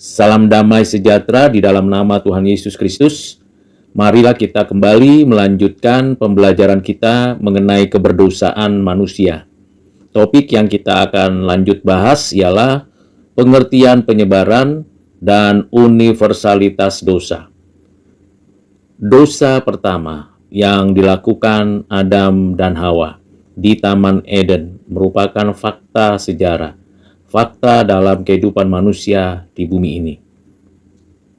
Salam damai sejahtera di dalam nama Tuhan Yesus Kristus. Marilah kita kembali melanjutkan pembelajaran kita mengenai keberdosaan manusia. Topik yang kita akan lanjut bahas ialah pengertian penyebaran dan universalitas dosa. Dosa pertama yang dilakukan Adam dan Hawa di Taman Eden merupakan fakta sejarah, fakta dalam kehidupan manusia di bumi ini.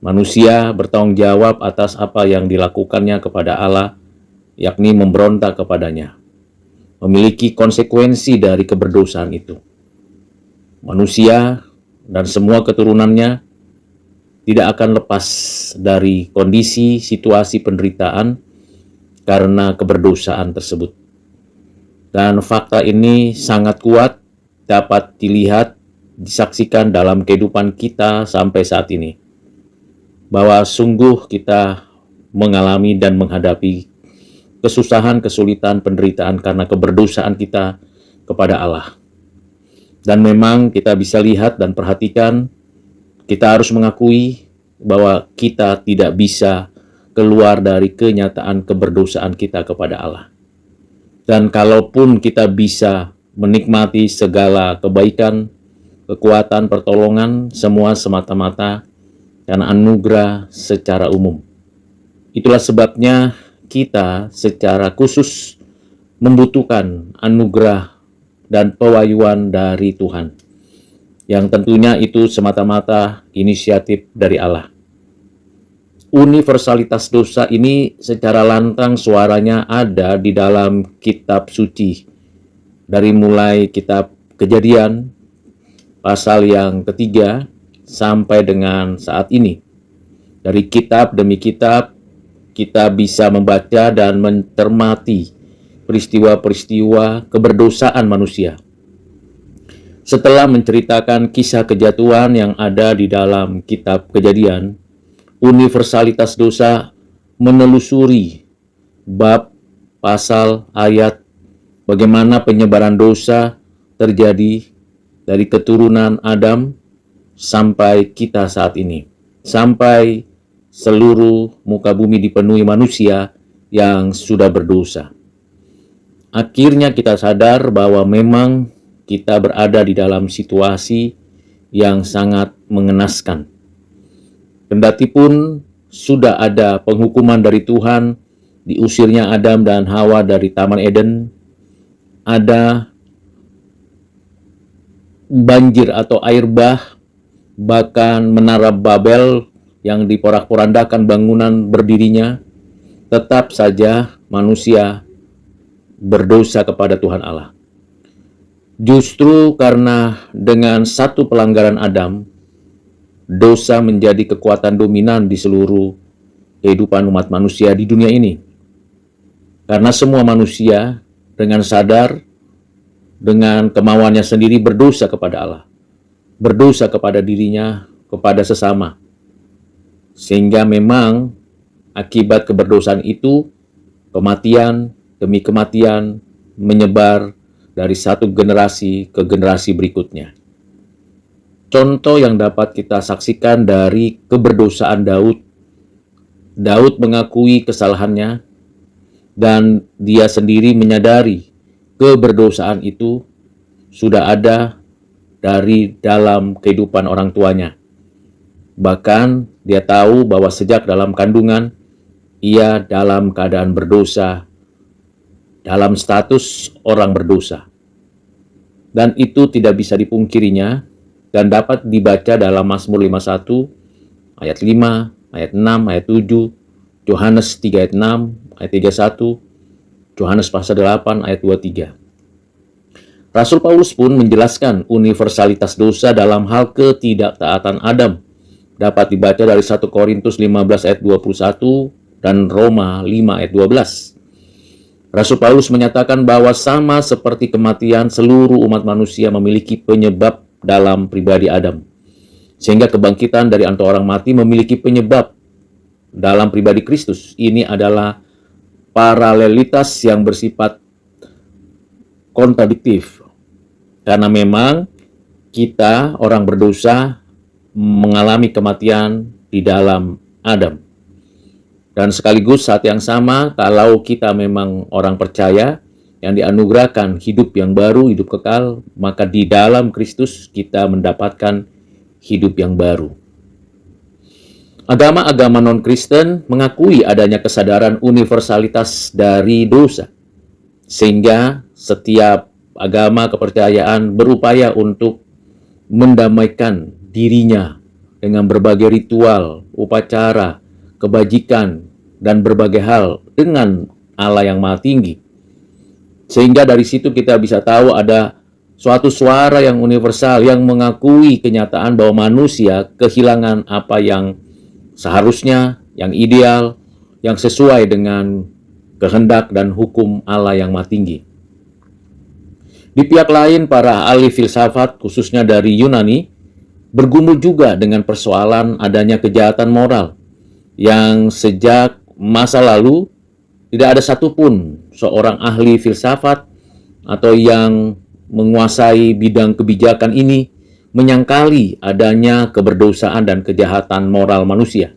Manusia bertanggung jawab atas apa yang dilakukannya kepada Allah, yakni memberontak kepadanya, memiliki konsekuensi dari keberdosaan itu. Manusia dan semua keturunannya tidak akan lepas dari kondisi situasi penderitaan karena keberdosaan tersebut. Dan fakta ini sangat kuat dapat dilihat, disaksikan dalam kehidupan kita sampai saat ini. Bahwa sungguh kita mengalami dan menghadapi kesusahan, kesulitan, penderitaan karena keberdosaan kita kepada Allah. Dan memang kita bisa lihat dan perhatikan, kita harus mengakui bahwa kita tidak bisa keluar dari kenyataan keberdosaan kita kepada Allah. Dan kalaupun kita bisa menikmati segala kebaikan, kekuatan, pertolongan, semua semata-mata karena anugerah secara umum. Itulah sebabnya kita secara khusus membutuhkan anugerah dan pewahyuan dari Tuhan, yang tentunya itu semata-mata inisiatif dari Allah. Universalitas dosa ini secara lantang suaranya ada di dalam kitab suci, dari mulai kitab Kejadian pasal yang ketiga sampai dengan saat ini. Dari kitab demi kitab kita bisa membaca dan mencermati peristiwa-peristiwa keberdosaan manusia. Setelah menceritakan kisah kejatuhan yang ada di dalam kitab Kejadian, universalitas dosa menelusuri bab, pasal, ayat, bagaimana penyebaran dosa terjadi dari keturunan Adam sampai kita saat ini, sampai seluruh muka bumi dipenuhi manusia yang sudah berdosa. Akhirnya kita sadar bahwa memang kita berada di dalam situasi yang sangat mengenaskan. Kendati pun sudah ada penghukuman dari Tuhan, diusirnya Adam dan Hawa dari Taman Eden, ada banjir atau air bah, bahkan menara Babel yang diporak-porandakan bangunan berdirinya, tetap saja manusia berdosa kepada Tuhan Allah. Justru karena dengan satu pelanggaran Adam, dosa menjadi kekuatan dominan di seluruh kehidupan umat manusia di dunia ini. Karena semua manusia dengan sadar, dengan kemauannya sendiri berdosa kepada Allah, berdosa kepada dirinya, kepada sesama. Sehingga memang akibat keberdosaan itu, kematian demi kematian menyebar dari satu generasi ke generasi berikutnya. Contoh yang dapat kita saksikan dari keberdosaan Daud. Daud mengakui kesalahannya dan dia sendiri menyadari keberdosaan itu sudah ada dari dalam kehidupan orang tuanya. Bahkan dia tahu bahwa sejak dalam kandungan ia dalam keadaan berdosa, dalam status orang berdosa. Dan itu tidak bisa dipungkirinya dan dapat dibaca dalam Mazmur 51 ayat 5, ayat 6, ayat 7, Yohanes 3 ayat 6, ayat 31, Yohanes pasal 8 ayat 23. Rasul Paulus pun menjelaskan universalitas dosa dalam hal ketidaktaatan Adam. Dapat dibaca dari 1 Korintus 15 ayat 21 dan Roma 5 ayat 12. Rasul Paulus menyatakan bahwa sama seperti kematian, seluruh umat manusia memiliki penyebab dalam pribadi Adam. Sehingga kebangkitan dari antara orang mati memiliki penyebab dalam pribadi Kristus. Ini adalah paralelitas yang bersifat kontradiktif. Karena memang kita orang berdosa mengalami kematian di dalam Adam. Dan sekaligus saat yang sama, kalau kita memang orang percaya yang dianugerahkan hidup yang baru, hidup kekal, maka di dalam Kristus kita mendapatkan hidup yang baru. Agama-agama non-Kristen mengakui adanya kesadaran universalitas dari dosa, sehingga setiap agama kepercayaan berupaya untuk mendamaikan dirinya dengan berbagai ritual, upacara, kebajikan, dan berbagai hal dengan Allah yang Maha Tinggi. Sehingga dari situ kita bisa tahu ada suatu suara yang universal yang mengakui kenyataan bahwa manusia kehilangan apa yang seharusnya, yang ideal, yang sesuai dengan kehendak dan hukum Allah yang Maha Tinggi. Di pihak lain, para ahli filsafat, khususnya dari Yunani, bergumul juga dengan persoalan adanya kejahatan moral yang sejak masa lalu tidak ada satupun seorang ahli filsafat atau yang menguasai bidang kebijakan ini menyangkali adanya keberdosaan dan kejahatan moral manusia.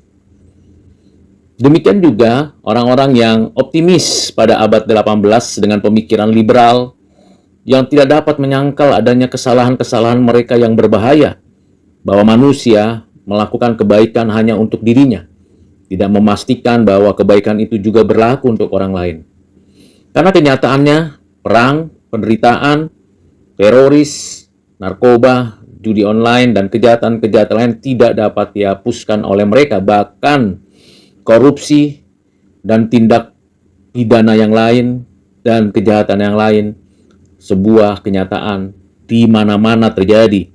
Demikian juga orang-orang yang optimis pada abad 18 dengan pemikiran liberal yang tidak dapat menyangkal adanya kesalahan-kesalahan mereka yang berbahaya, bahwa manusia melakukan kebaikan hanya untuk dirinya, tidak memastikan bahwa kebaikan itu juga berlaku untuk orang lain. Karena kenyataannya, perang, penderitaan, teroris, narkoba, judi online, dan kejahatan-kejahatan lain tidak dapat dihapuskan oleh mereka. Bahkan korupsi dan tindak pidana yang lain dan kejahatan yang lain, sebuah kenyataan di mana-mana terjadi,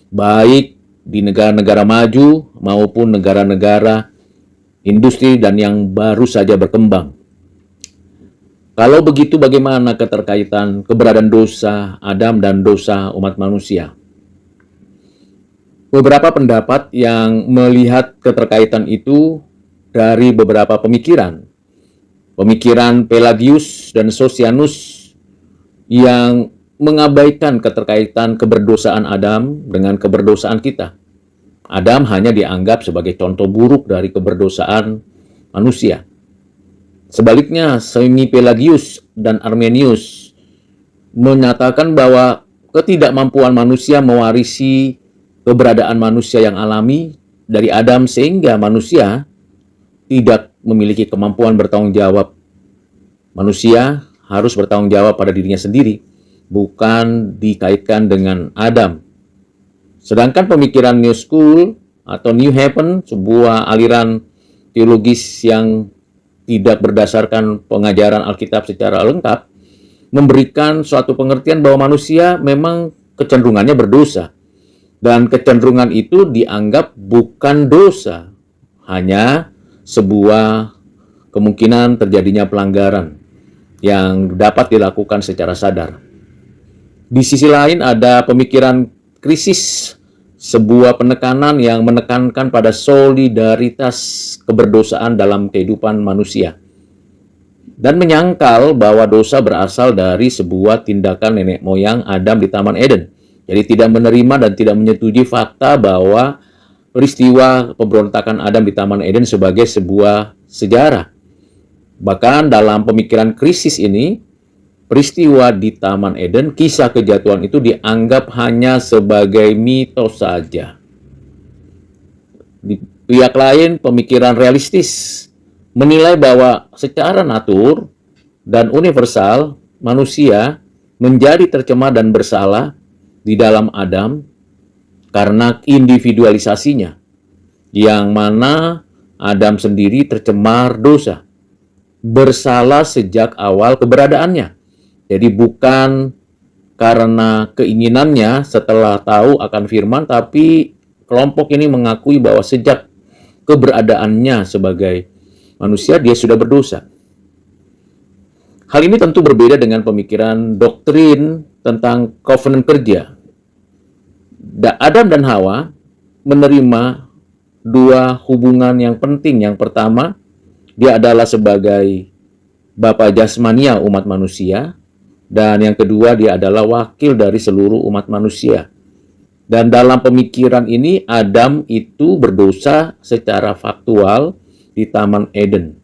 baik di negara-negara maju maupun negara-negara industri dan yang baru saja berkembang. Kalau begitu, bagaimana keterkaitan keberadaan dosa Adam dan dosa umat manusia? Beberapa pendapat yang melihat keterkaitan itu dari beberapa pemikiran. Pemikiran Pelagius dan Sosianus yang mengabaikan keterkaitan keberdosaan Adam dengan keberdosaan kita. Adam hanya dianggap sebagai contoh buruk dari keberdosaan manusia. Sebaliknya, Semi-Pelagius dan Armenius menyatakan bahwa ketidakmampuan manusia mewarisi keberadaan manusia yang alami dari Adam, sehingga manusia tidak memiliki kemampuan bertanggung jawab. Manusia harus bertanggung jawab pada dirinya sendiri, bukan dikaitkan dengan Adam. Sedangkan pemikiran New School atau New Heaven, sebuah aliran teologis yang tidak berdasarkan pengajaran Alkitab secara lengkap, memberikan suatu pengertian bahwa manusia memang kecenderungannya berdosa. Dan kecenderungan itu dianggap bukan dosa, hanya sebuah kemungkinan terjadinya pelanggaran yang dapat dilakukan secara sadar. Di sisi lain ada pemikiran krisis, sebuah penekanan yang menekankan pada solidaritas keberdosaan dalam kehidupan manusia, dan menyangkal bahwa dosa berasal dari sebuah tindakan nenek moyang Adam di Taman Eden. Jadi tidak menerima dan tidak menyetujui fakta bahwa peristiwa pemberontakan Adam di Taman Eden sebagai sebuah sejarah. Bahkan dalam pemikiran krisis ini, peristiwa di Taman Eden, kisah kejatuhan itu dianggap hanya sebagai mitos saja. Di pihak lain, pemikiran realistis menilai bahwa secara natur dan universal, manusia menjadi tercemar dan bersalah di dalam Adam karena individualisasinya, yang mana Adam sendiri tercemar dosa, bersalah sejak awal keberadaannya. Jadi bukan karena keinginannya setelah tahu akan firman, tapi kelompok ini mengakui bahwa sejak keberadaannya sebagai manusia, dia sudah berdosa. Hal ini tentu berbeda dengan pemikiran doktrin tentang covenant kerja. Adam dan Hawa menerima dua hubungan yang penting. Yang pertama, dia adalah sebagai bapa jasmania umat manusia, dan yang kedua, dia adalah wakil dari seluruh umat manusia. Dan dalam pemikiran ini Adam itu berdosa secara faktual di Taman Eden.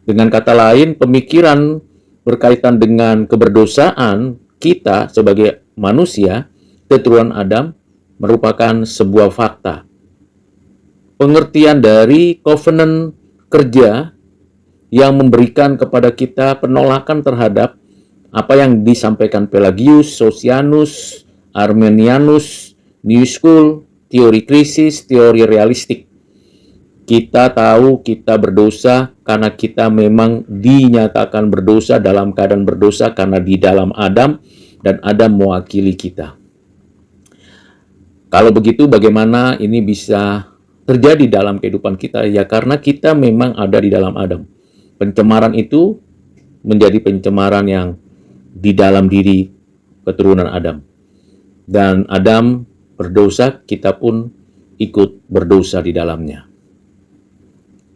Dengan kata lain, pemikiran berkaitan dengan keberdosaan kita sebagai manusia, keturunan Adam, merupakan sebuah fakta. Pengertian dari covenant kerja yang memberikan kepada kita penolakan terhadap apa yang disampaikan Pelagius, Sosianus, Arminianus, New School, teori krisis, teori realistik. Kita tahu kita berdosa karena kita memang dinyatakan berdosa dalam keadaan berdosa karena di dalam Adam, dan Adam mewakili kita. Kalau begitu bagaimana ini bisa terjadi dalam kehidupan kita? Ya karena kita memang ada di dalam Adam. Pencemaran itu menjadi pencemaran yang di dalam diri keturunan Adam. Dan Adam berdosa, kita pun ikut berdosa di dalamnya.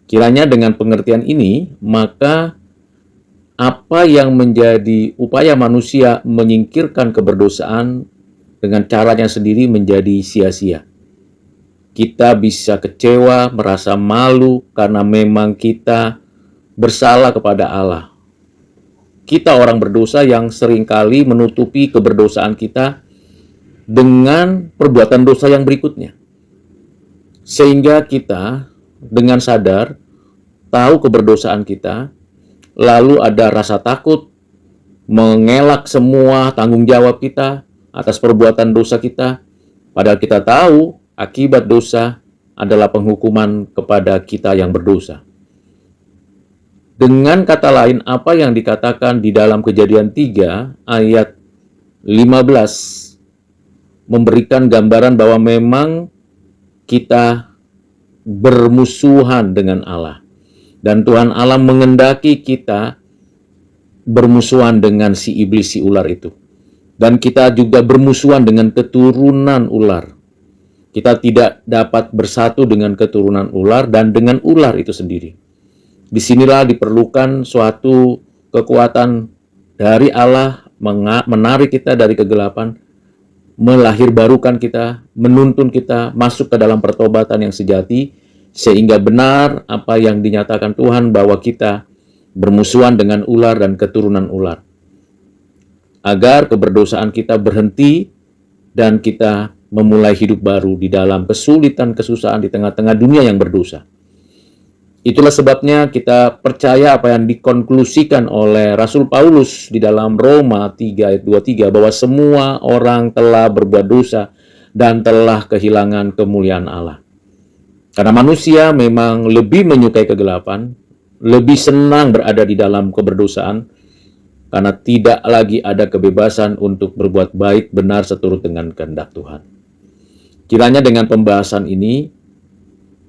Kiranya dengan pengertian ini, maka apa yang menjadi upaya manusia menyingkirkan keberdosaan dengan caranya sendiri menjadi sia-sia. Kita bisa kecewa, merasa malu karena memang kita bersalah kepada Allah. Kita orang berdosa yang seringkali menutupi keberdosaan kita dengan perbuatan dosa yang berikutnya. Sehingga kita dengan sadar tahu keberdosaan kita, lalu ada rasa takut, mengelak semua tanggung jawab kita atas perbuatan dosa kita, padahal kita tahu akibat dosa adalah penghukuman kepada kita yang berdosa. Dengan kata lain, apa yang dikatakan di dalam Kejadian 3 ayat 15 memberikan gambaran bahwa memang kita bermusuhan dengan Allah. Dan Tuhan Allah mengendaki kita bermusuhan dengan si iblis, si ular itu. Dan kita juga bermusuhan dengan keturunan ular. Kita tidak dapat bersatu dengan keturunan ular dan dengan ular itu sendiri. Disinilah diperlukan suatu kekuatan dari Allah menarik kita dari kegelapan, melahirbarukan kita, menuntun kita masuk ke dalam pertobatan yang sejati, sehingga benar apa yang dinyatakan Tuhan bahwa kita bermusuhan dengan ular dan keturunan ular. Agar keberdosaan kita berhenti dan kita memulai hidup baru di dalam kesulitan, kesusahan di tengah-tengah dunia yang berdosa. Itulah sebabnya kita percaya apa yang dikonklusikan oleh Rasul Paulus di dalam Roma 3 ayat 23 bahwa semua orang telah berbuat dosa dan telah kehilangan kemuliaan Allah. Karena manusia memang lebih menyukai kegelapan, lebih senang berada di dalam keberdosaan, karena tidak lagi ada kebebasan untuk berbuat baik benar seturut dengan kehendak Tuhan. Kiranya dengan pembahasan ini,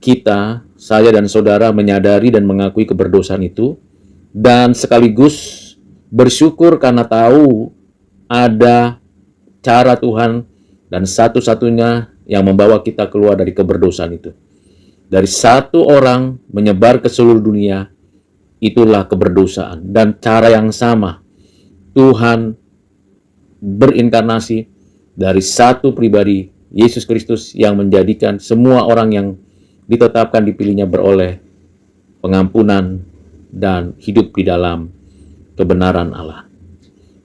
kita, saya dan saudara menyadari dan mengakui keberdosaan itu, dan sekaligus bersyukur karena tahu ada cara Tuhan dan satu-satunya yang membawa kita keluar dari keberdosaan itu. Dari satu orang menyebar ke seluruh dunia, itulah keberdosaan. Dan cara yang sama, Tuhan berinkarnasi dari satu pribadi, Yesus Kristus, yang menjadikan semua orang yang ditetapkan dipilihnya beroleh pengampunan dan hidup di dalam kebenaran Allah.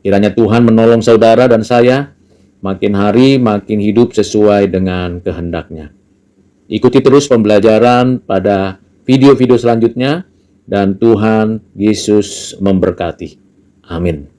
Kiranya Tuhan menolong saudara dan saya makin hari makin hidup sesuai dengan kehendak-Nya. Ikuti terus pembelajaran pada video-video selanjutnya, dan Tuhan Yesus memberkati. Amin.